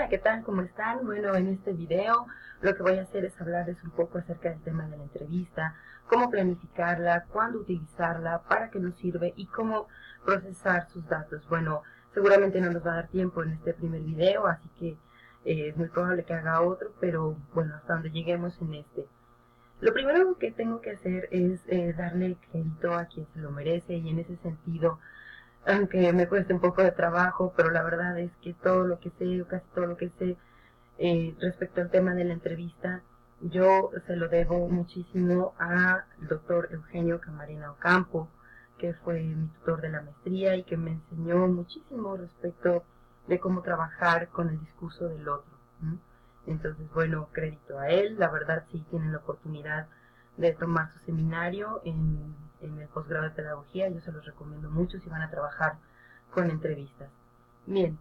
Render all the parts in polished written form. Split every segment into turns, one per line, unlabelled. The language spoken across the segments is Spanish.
Hola, ¿qué tal? ¿Cómo están? Bueno, en este video lo que voy a hacer es hablarles un poco acerca del tema de la entrevista, cómo planificarla, cuándo utilizarla, para qué nos sirve y cómo procesar sus datos. Bueno, seguramente no nos va a dar tiempo en este primer video, así que es muy probable que haga otro, pero bueno, hasta donde lleguemos en este. Lo primero que tengo que hacer es darle crédito a quien se lo merece y en ese sentido, aunque me cueste un poco de trabajo, pero la verdad es que todo lo que sé, o casi todo lo que sé respecto al tema de la entrevista, yo se lo debo muchísimo al doctor Eugenio Camarena Ocampo, que fue mi tutor de la maestría y que me enseñó muchísimo respecto de cómo trabajar con el discurso del otro. ¿Mm? Entonces, bueno, crédito a él. La verdad, si tienen la oportunidad de tomar su seminario en el posgrado de pedagogía, yo se los recomiendo mucho si van a trabajar con entrevistas. Bien,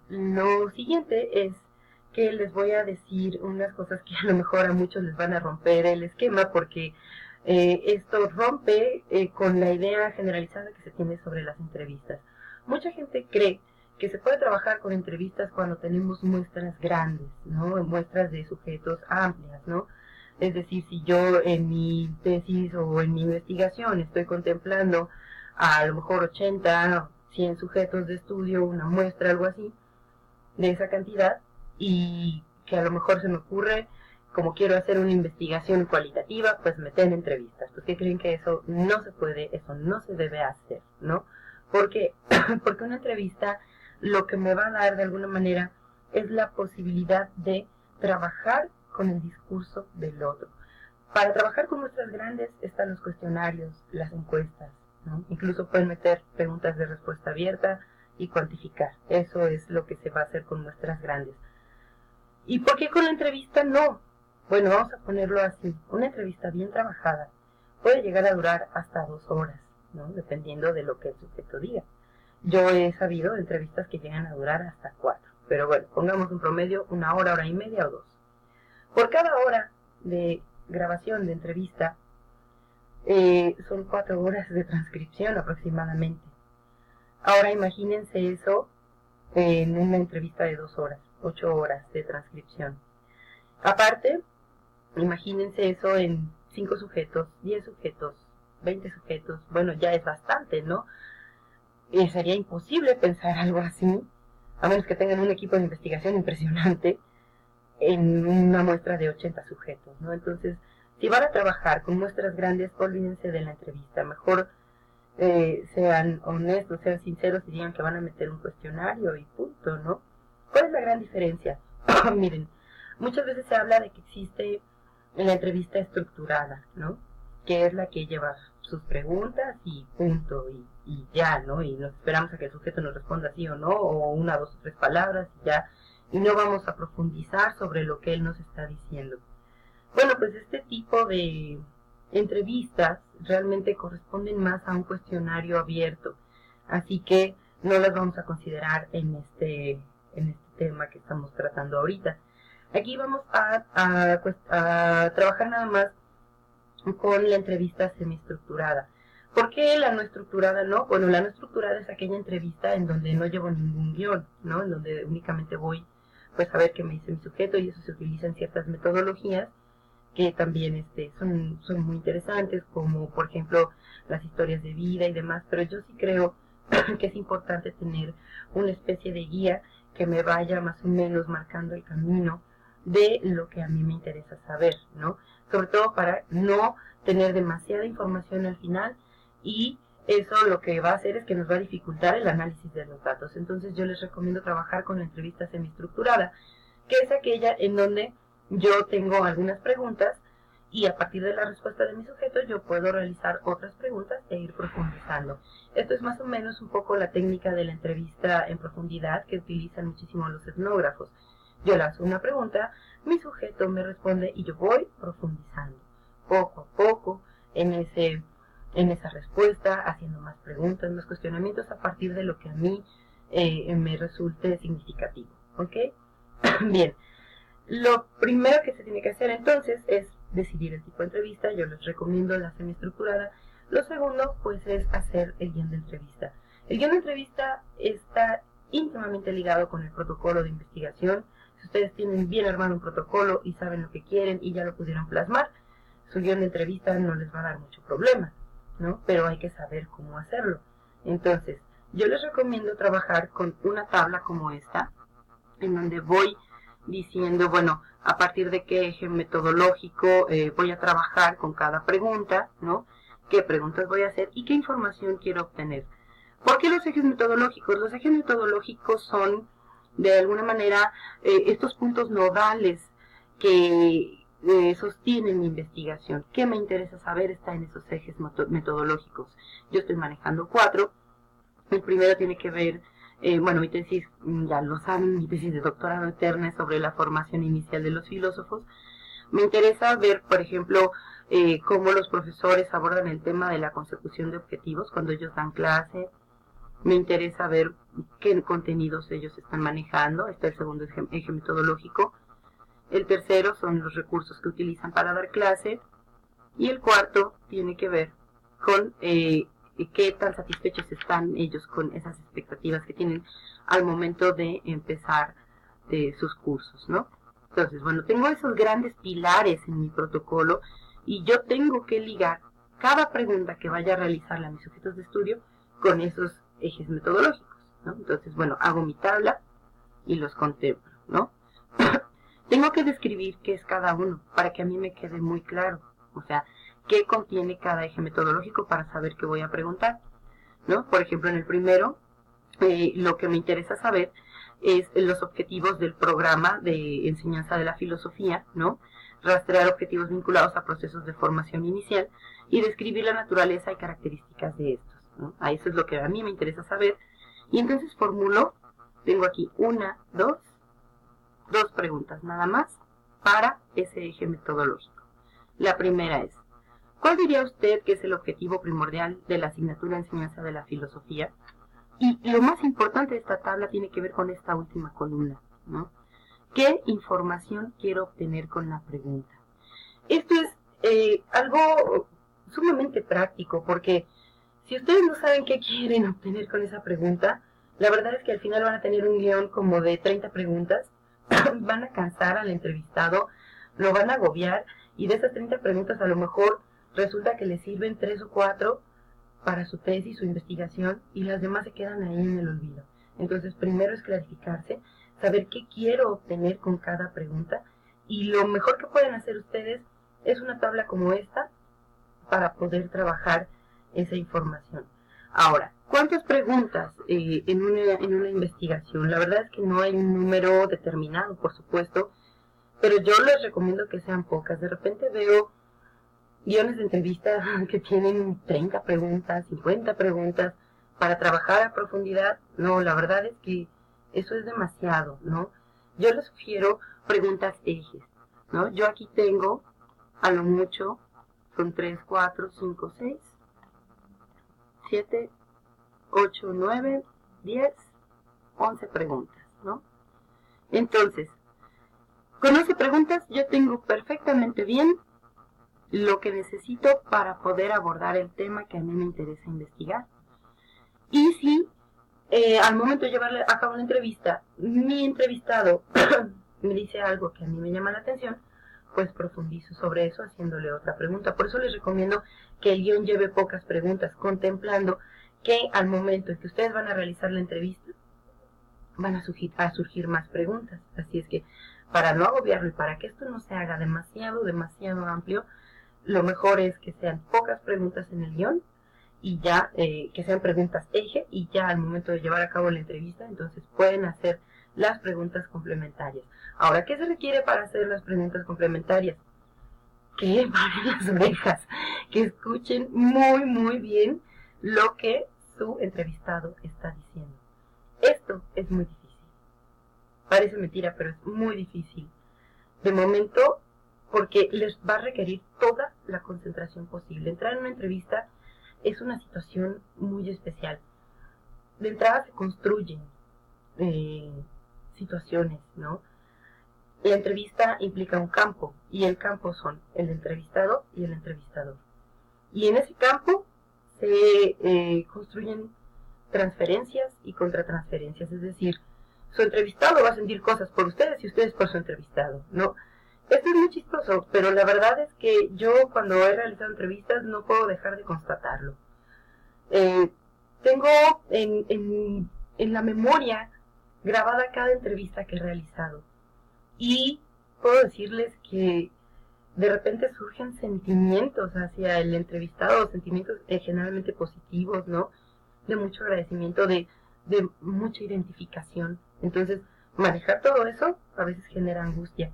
lo siguiente es que les voy a decir unas cosas que a lo mejor a muchos les van a romper el esquema porque esto rompe con la idea generalizada que se tiene sobre las entrevistas. Mucha gente cree que se puede trabajar con entrevistas cuando tenemos muestras grandes, ¿no? Muestras de sujetos amplias, ¿no? Es decir, si yo en mi tesis o en mi investigación estoy contemplando a lo mejor 80, 100 sujetos de estudio, una muestra, algo así, de esa cantidad, y que a lo mejor se me ocurre, como quiero hacer una investigación cualitativa, pues meter en entrevistas. ¿Por qué creen que eso no se puede, eso no se debe hacer, ¿no? Porque, porque una entrevista lo que me va a dar de alguna manera es la posibilidad de trabajar con el discurso del otro. Para trabajar con muestras grandes están los cuestionarios, las encuestas, ¿no? Incluso pueden meter preguntas de respuesta abierta y cuantificar. Eso es lo que se va a hacer con muestras grandes. ¿Y por qué con la entrevista no? Bueno, vamos a ponerlo así. Una entrevista bien trabajada puede llegar a durar hasta 2 horas, ¿no? Dependiendo de lo que el sujeto diga. Yo he sabido de entrevistas que llegan a durar hasta 4. Pero bueno, pongamos un promedio, 1 hora, hora y media o 2. Por cada hora de grabación de entrevista, son 4 horas de transcripción aproximadamente. Ahora imagínense eso en una entrevista de 2 horas, 8 horas de transcripción. Aparte, imagínense eso en 5 sujetos, 10 sujetos, 20 sujetos. Bueno, ya es bastante, ¿no? Sería imposible pensar algo así, a menos que tengan un equipo de investigación impresionante en una muestra de 80 sujetos, ¿no? Entonces, si van a trabajar con muestras grandes, olvídense de la entrevista. Mejor sean honestos, sean sinceros y digan que van a meter un cuestionario y punto, ¿no? ¿Cuál es la gran diferencia? Miren, muchas veces se habla de que existe la entrevista estructurada, ¿no? Que es la que lleva sus preguntas y punto, y ya, ¿no? Y nos esperamos a que el sujeto nos responda sí o no, o una, dos o tres palabras y ya, y no vamos a profundizar sobre lo que él nos está diciendo. Bueno, pues este tipo de entrevistas realmente corresponden más a un cuestionario abierto, así que no las vamos a considerar en este tema que estamos tratando ahorita. Aquí vamos a trabajar nada más con la entrevista semiestructurada. ¿Por qué la no estructurada no? Bueno, la no estructurada es aquella entrevista en donde no llevo ningún guión, ¿no? En donde únicamente voy pues a ver qué me dice mi sujeto y eso se utiliza en ciertas metodologías que también son muy interesantes, como por ejemplo las historias de vida y demás, pero yo sí creo que es importante tener una especie de guía que me vaya más o menos marcando el camino de lo que a mí me interesa saber, ¿no? Sobre todo para no tener demasiada información al final y eso lo que va a hacer es que nos va a dificultar el análisis de los datos. Entonces yo les recomiendo trabajar con la entrevista semiestructurada, que es aquella en donde yo tengo algunas preguntas y a partir de la respuesta de mi sujeto yo puedo realizar otras preguntas e ir profundizando. Esto es más o menos un poco la técnica de la entrevista en profundidad que utilizan muchísimo los etnógrafos. Yo lanzo una pregunta, mi sujeto me responde y yo voy profundizando poco a poco en esa respuesta, haciendo más preguntas, más cuestionamientos a partir de lo que a mí me resulte significativo. ¿Ok? Bien. Lo primero que se tiene que hacer entonces es decidir el tipo de entrevista. Yo les recomiendo la semiestructurada. Lo segundo, pues, es hacer el guión de entrevista. El guión de entrevista está íntimamente ligado con el protocolo de investigación. Si ustedes tienen bien armado un protocolo y saben lo que quieren y ya lo pudieron plasmar, su guión de entrevista no les va a dar mucho problema, ¿no? Pero hay que saber cómo hacerlo. Entonces, yo les recomiendo trabajar con una tabla como esta, en donde voy diciendo, bueno, a partir de qué eje metodológico voy a trabajar con cada pregunta, ¿no? Qué preguntas voy a hacer y qué información quiero obtener. ¿Por qué los ejes metodológicos? Los ejes metodológicos son, de alguna manera, estos puntos nodales que sostienen mi investigación. ¿Qué me interesa saber? Está en esos ejes metodológicos. Yo estoy manejando 4. El primero tiene que ver, bueno, mi tesis, ya lo saben, mi tesis de doctorado eterna es sobre la formación inicial de los filósofos. Me interesa ver, por ejemplo, cómo los profesores abordan el tema de la consecución de objetivos cuando ellos dan clase. Me interesa ver qué contenidos ellos están manejando. Está el segundo eje metodológico. El tercero son los recursos que utilizan para dar clase. Y el cuarto tiene que ver con qué tan satisfechos están ellos con esas expectativas que tienen al momento de empezar sus cursos, ¿no? Entonces, bueno, tengo esos grandes pilares en mi protocolo y yo tengo que ligar cada pregunta que vaya a realizarle a mis sujetos de estudio con esos ejes metodológicos, ¿no? Entonces, bueno, hago mi tabla y los contemplo, ¿no? Tengo que describir qué es cada uno para que a mí me quede muy claro, o sea, qué contiene cada eje metodológico para saber qué voy a preguntar, ¿no? Por ejemplo, en el primero, lo que me interesa saber es los objetivos del programa de enseñanza de la filosofía, ¿no? Rastrear objetivos vinculados a procesos de formación inicial y describir la naturaleza y características de estos, ¿no? A eso es lo que a mí me interesa saber. Y entonces formulo, tengo aquí dos preguntas nada más para ese eje metodológico. La primera es, ¿cuál diría usted que es el objetivo primordial de la asignatura de enseñanza de la filosofía? Y lo más importante de esta tabla tiene que ver con esta última columna, ¿no? ¿Qué información quiero obtener con la pregunta? Esto es algo sumamente práctico, porque si ustedes no saben qué quieren obtener con esa pregunta, la verdad es que al final van a tener un guión como de 30 preguntas, van a cansar al entrevistado, lo van a agobiar, y de esas 30 preguntas a lo mejor resulta que le sirven 3 o 4 para su tesis, su investigación, y las demás se quedan ahí en el olvido. Entonces, primero es clarificarse, saber qué quiero obtener con cada pregunta, y lo mejor que pueden hacer ustedes es una tabla como esta para poder trabajar esa información. Ahora, ¿cuántas preguntas en una investigación? La verdad es que no hay un número determinado, por supuesto, pero yo les recomiendo que sean pocas. De repente veo guiones de entrevista que tienen 30 preguntas, 50 preguntas para trabajar a profundidad. No, la verdad es que eso es demasiado, ¿no? Yo les sugiero preguntas ejes, ¿no? Yo aquí tengo, a lo mucho, son 3, 4, 5, 6, 7, 8, 9, 10, 11 preguntas, ¿no? Entonces, con 11 preguntas yo tengo perfectamente bien lo que necesito para poder abordar el tema que a mí me interesa investigar. Y si al momento de llevarle a cabo la entrevista, mi entrevistado me dice algo que a mí me llama la atención, pues profundizo sobre eso haciéndole otra pregunta. Por eso les recomiendo que el guión lleve pocas preguntas, contemplando que al momento en que ustedes van a realizar la entrevista, van a surgir más preguntas. Así es que, para no agobiarlo y para que esto no se haga demasiado amplio, lo mejor es que sean pocas preguntas en el guión y ya, que sean preguntas eje, y ya al momento de llevar a cabo la entrevista, entonces pueden hacer las preguntas complementarias. Ahora, ¿qué se requiere para hacer las preguntas complementarias? Que paren las orejas, que escuchen muy bien lo que su entrevistado está diciendo. Esto es muy difícil. Parece mentira, pero es muy difícil. De momento, porque les va a requerir toda la concentración posible. Entrar en una entrevista es una situación muy especial. De entrada se construyen situaciones, ¿no? La entrevista implica un campo, y el campo son el entrevistado y el entrevistador. Y en ese campo se construyen transferencias y contratransferencias, es decir, su entrevistado va a sentir cosas por ustedes y ustedes por su entrevistado, ¿no? Esto es muy chistoso, pero la verdad es que yo cuando he realizado entrevistas no puedo dejar de constatarlo. Tengo en la memoria grabada cada entrevista que he realizado y puedo decirles que de repente surgen sentimientos hacia el entrevistado, sentimientos generalmente positivos, ¿no? De mucho agradecimiento, de mucha identificación. Entonces, manejar todo eso a veces genera angustia.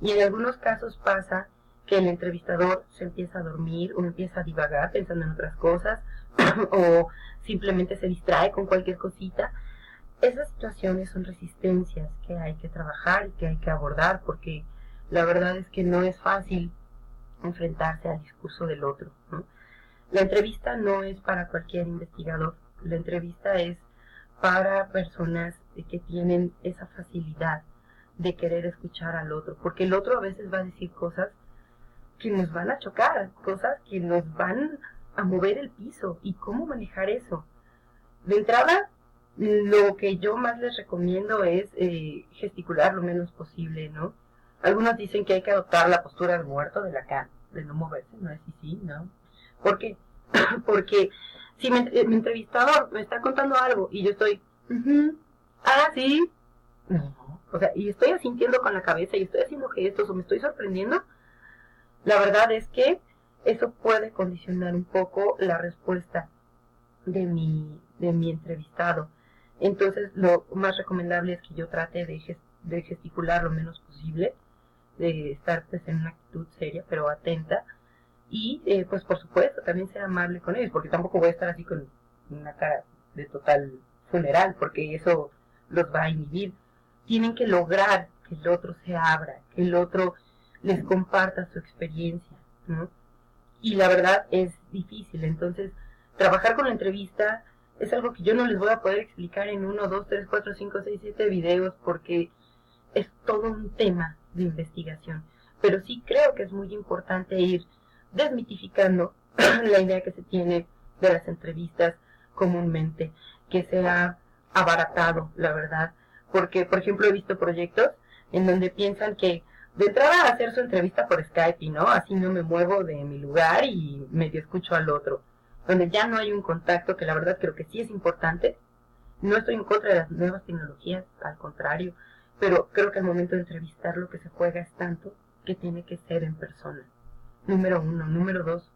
Y en algunos casos pasa que el entrevistador se empieza a dormir o empieza a divagar pensando en otras cosas o simplemente se distrae con cualquier cosita. Esas situaciones son resistencias que hay que trabajar y que hay que abordar porque la verdad es que no es fácil enfrentarse al discurso del otro, ¿no? La entrevista no es para cualquier investigador, la entrevista es para personas que tienen esa facilidad de querer escuchar al otro, porque el otro a veces va a decir cosas que nos van a chocar, cosas que nos van a mover el piso, y cómo manejar eso. De entrada, lo que yo más les recomiendo es gesticular lo menos posible, ¿no? Algunos dicen que hay que adoptar la postura del muerto, de la cama, de no moverse, no es sí, ¿no? ¿Por qué? Porque si mi entrevistador me está contando algo y yo estoy, sí, no, o sea, y estoy asintiendo con la cabeza y estoy haciendo gestos o me estoy sorprendiendo, la verdad es que eso puede condicionar un poco la respuesta de mi entrevistado. Entonces, lo más recomendable es que yo trate de gesticular lo menos posible, de estar pues, en una actitud seria pero atenta, y pues por supuesto también ser amable con ellos, porque tampoco voy a estar así con una cara de total funeral, porque eso los va a inhibir. Tienen que lograr que el otro se abra, que el otro les comparta su experiencia, ¿no? Y la verdad es difícil, entonces trabajar con la entrevista es algo que yo no les voy a poder explicar en 1, 2, 3, 4, 5, 6, 7 videos, porque es todo un tema de investigación. Pero sí creo que es muy importante ir desmitificando la idea que se tiene de las entrevistas comúnmente, que se ha abaratado, la verdad. Porque, por ejemplo, he visto proyectos en donde piensan que de entrada hacer su entrevista por Skype, ¿no? Así no me muevo de mi lugar y medio escucho al otro. Donde ya no hay un contacto, que la verdad creo que sí es importante. No estoy en contra de las nuevas tecnologías, al contrario, pero creo que al momento de entrevistar lo que se juega es tanto que tiene que ser en persona. Número 1. Número 2,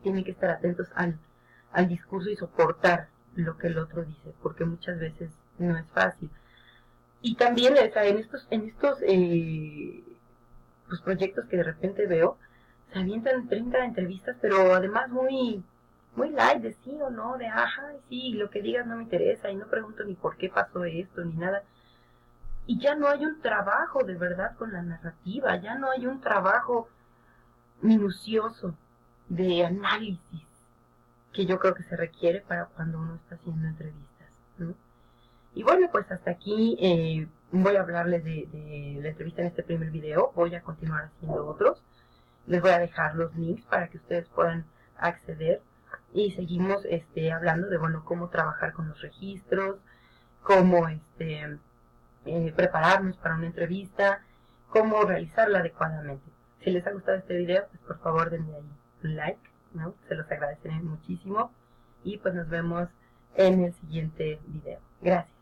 tienen que estar atentos al discurso y soportar lo que el otro dice, porque muchas veces no es fácil. Y también, o sea, en estos pues, proyectos que de repente veo, se avientan 30 entrevistas, pero además muy light, de sí o no, de ajá, sí, lo que digas no me interesa, y no pregunto ni por qué pasó esto, ni nada. Y ya no hay un trabajo de verdad con la narrativa, ya no hay un trabajo minucioso de análisis que yo creo que se requiere para cuando uno está haciendo entrevistas, ¿no? Y bueno, pues hasta aquí voy a hablarles de la entrevista en este primer video. Voy a continuar haciendo otros. Les voy a dejar los links para que ustedes puedan acceder. Y seguimos hablando de, bueno, cómo trabajar con los registros, cómo prepararnos para una entrevista, cómo realizarla adecuadamente. Si les ha gustado este video, pues por favor denle ahí un like, ¿no? Se los agradeceré muchísimo. Y pues nos vemos en el siguiente video. Gracias.